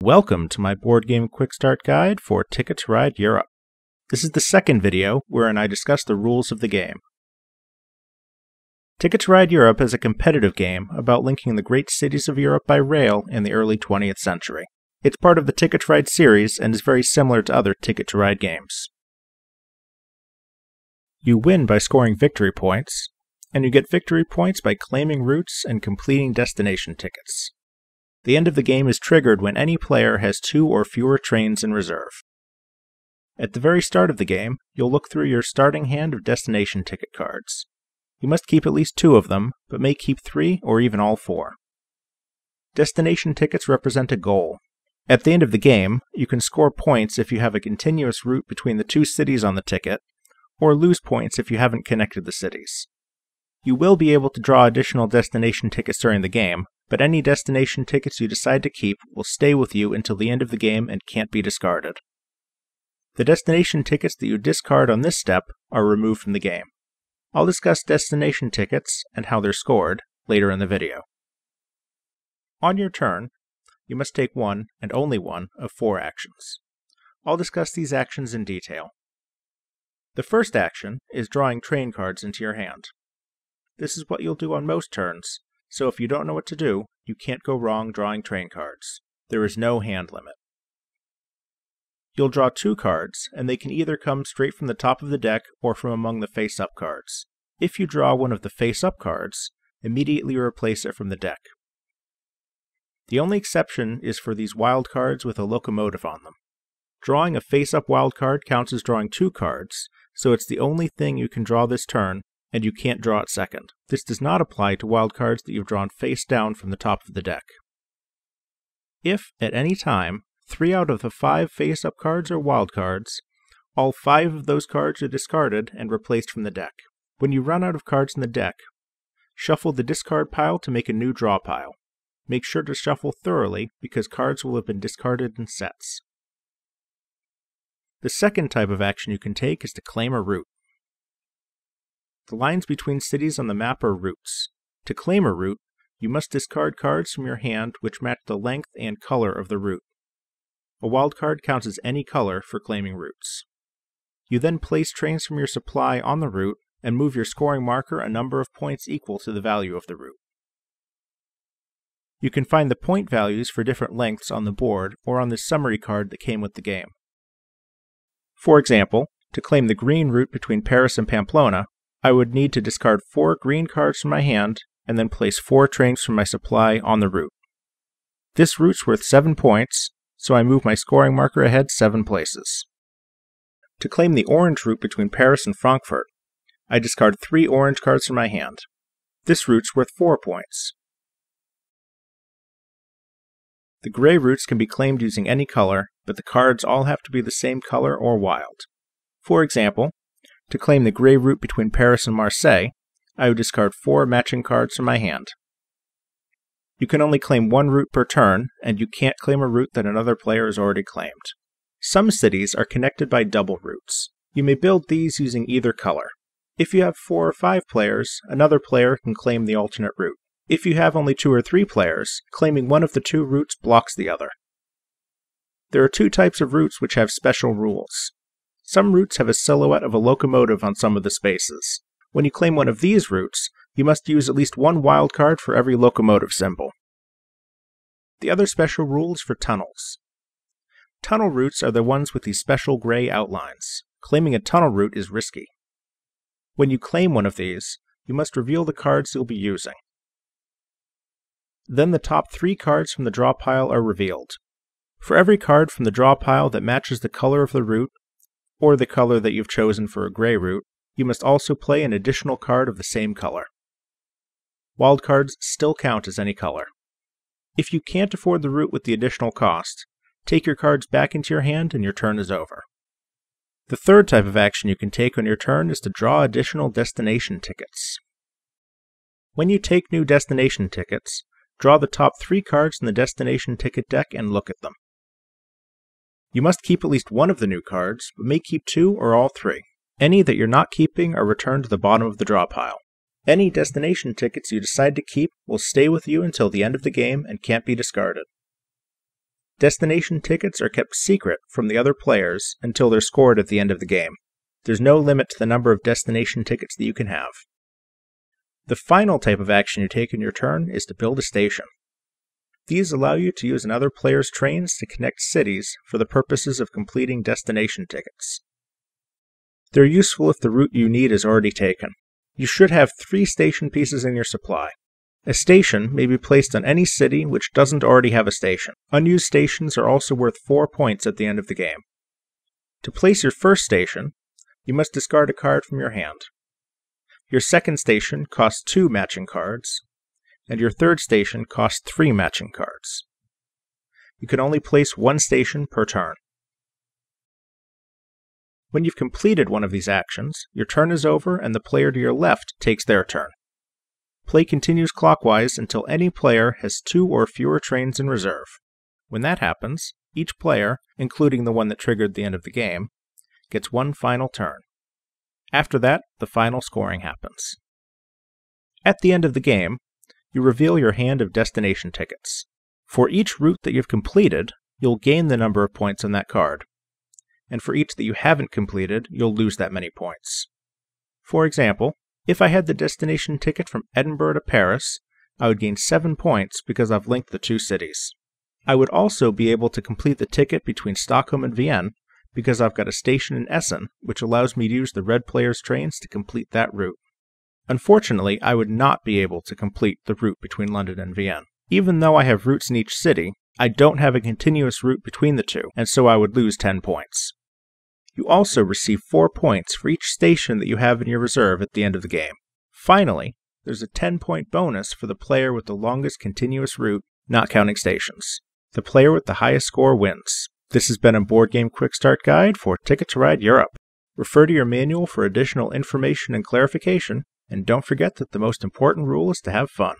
Welcome to my board game QuickStart guide for Ticket to Ride Europe. This is the second video wherein I discuss the rules of the game. Ticket to Ride Europe is a competitive game about linking the great cities of Europe by rail in the early 20th century. It's part of the Ticket to Ride series and is very similar to other Ticket to Ride games. You win by scoring victory points, and you get victory points by claiming routes and completing destination tickets. The end of the game is triggered when any player has 2 or fewer trains in reserve. At the very start of the game, you'll look through your starting hand of destination ticket cards. You must keep at least 2 of them, but may keep 3 or even all 4. Destination tickets represent a goal. At the end of the game, you can score points if you have a continuous route between the 2 cities on the ticket, or lose points if you haven't connected the cities. You will be able to draw additional destination tickets during the game, but any destination tickets you decide to keep will stay with you until the end of the game and can't be discarded. The destination tickets that you discard on this step are removed from the game. I'll discuss destination tickets and how they're scored later in the video. On your turn, you must take one and only one of 4 actions. I'll discuss these actions in detail. The first action is drawing train cards into your hand. This is what you'll do on most turns, so if you don't know what to do, you can't go wrong drawing train cards. There is no hand limit. You'll draw 2 cards, and they can either come straight from the top of the deck or from among the face-up cards. If you draw one of the face-up cards, immediately replace it from the deck. The only exception is for these wild cards with a locomotive on them. Drawing a face-up wild card counts as drawing 2 cards, so it's the only thing you can draw this turn, and you can't draw it second. This does not apply to wild cards that you've drawn face down from the top of the deck. If, at any time, 3 out of the 5 face-up cards are wild cards, all 5 of those cards are discarded and replaced from the deck. When you run out of cards in the deck, shuffle the discard pile to make a new draw pile. Make sure to shuffle thoroughly because cards will have been discarded in sets. The second type of action you can take is to claim a route. The lines between cities on the map are routes. To claim a route, you must discard cards from your hand which match the length and color of the route. A wild card counts as any color for claiming routes. You then place trains from your supply on the route and move your scoring marker a number of points equal to the value of the route. You can find the point values for different lengths on the board or on the summary card that came with the game. For example, to claim the green route between Paris and Pamplona, I would need to discard 4 green cards from my hand and then place 4 trains from my supply on the route. This route's worth 7 points, so I move my scoring marker ahead 7 places. To claim the orange route between Paris and Frankfurt, I discard 3 orange cards from my hand. This route's worth 4 points. The gray routes can be claimed using any color, but the cards all have to be the same color or wild. For example, to claim the gray route between Paris and Marseille, I would discard 4 matching cards from my hand. You can only claim 1 route per turn, and you can't claim a route that another player has already claimed. Some cities are connected by double routes. You may build these using either color. If you have 4 or 5 players, another player can claim the alternate route. If you have only 2 or 3 players, claiming one of the 2 routes blocks the other. There are 2 types of routes which have special rules. Some routes have a silhouette of a locomotive on some of the spaces. When you claim one of these routes, you must use at least 1 wild card for every locomotive symbol. The other special rule is for tunnels. Tunnel routes are the ones with these special gray outlines. Claiming a tunnel route is risky. When you claim one of these, you must reveal the cards you'll be using. Then the top 3 cards from the draw pile are revealed. For every card from the draw pile that matches the color of the route, or the color that you've chosen for a gray route, you must also play an additional card of the same color. Wild cards still count as any color. If you can't afford the route with the additional cost, take your cards back into your hand and your turn is over. The third type of action you can take on your turn is to draw additional destination tickets. When you take new destination tickets, draw the top 3 cards in the destination ticket deck and look at them. You must keep at least 1 of the new cards, but may keep 2 or all 3. Any that you're not keeping are returned to the bottom of the draw pile. Any destination tickets you decide to keep will stay with you until the end of the game and can't be discarded. Destination tickets are kept secret from the other players until they're scored at the end of the game. There's no limit to the number of destination tickets that you can have. The final type of action you take in your turn is to build a station. These allow you to use another player's trains to connect cities for the purposes of completing destination tickets. They're useful if the route you need is already taken. You should have 3 station pieces in your supply. A station may be placed on any city which doesn't already have a station. Unused stations are also worth 4 points at the end of the game. To place your first station, you must discard a card from your hand. Your second station costs 2 matching cards, and your third station costs 3 matching cards. You can only place 1 station per turn. When you've completed one of these actions, your turn is over and the player to your left takes their turn. Play continues clockwise until any player has 2 or fewer trains in reserve. When that happens, each player, including the one that triggered the end of the game, gets 1 final turn. After that, the final scoring happens. At the end of the game, you reveal your hand of destination tickets. For each route that you've completed, you'll gain the number of points on that card, and for each that you haven't completed, you'll lose that many points. For example, if I had the destination ticket from Edinburgh to Paris, I would gain 7 points because I've linked the 2 cities. I would also be able to complete the ticket between Stockholm and Vienna because I've got a station in Essen, which allows me to use the red player's trains to complete that route. Unfortunately, I would not be able to complete the route between London and Vienna. Even though I have routes in each city, I don't have a continuous route between the 2, and so I would lose 10 points. You also receive 4 points for each station that you have in your reserve at the end of the game. Finally, there's a 10-point bonus for the player with the longest continuous route, not counting stations. The player with the highest score wins. This has been a Board Game QuickStart guide for Ticket to Ride Europe. Refer to your manual for additional information and clarification, and don't forget that the most important rule is to have fun.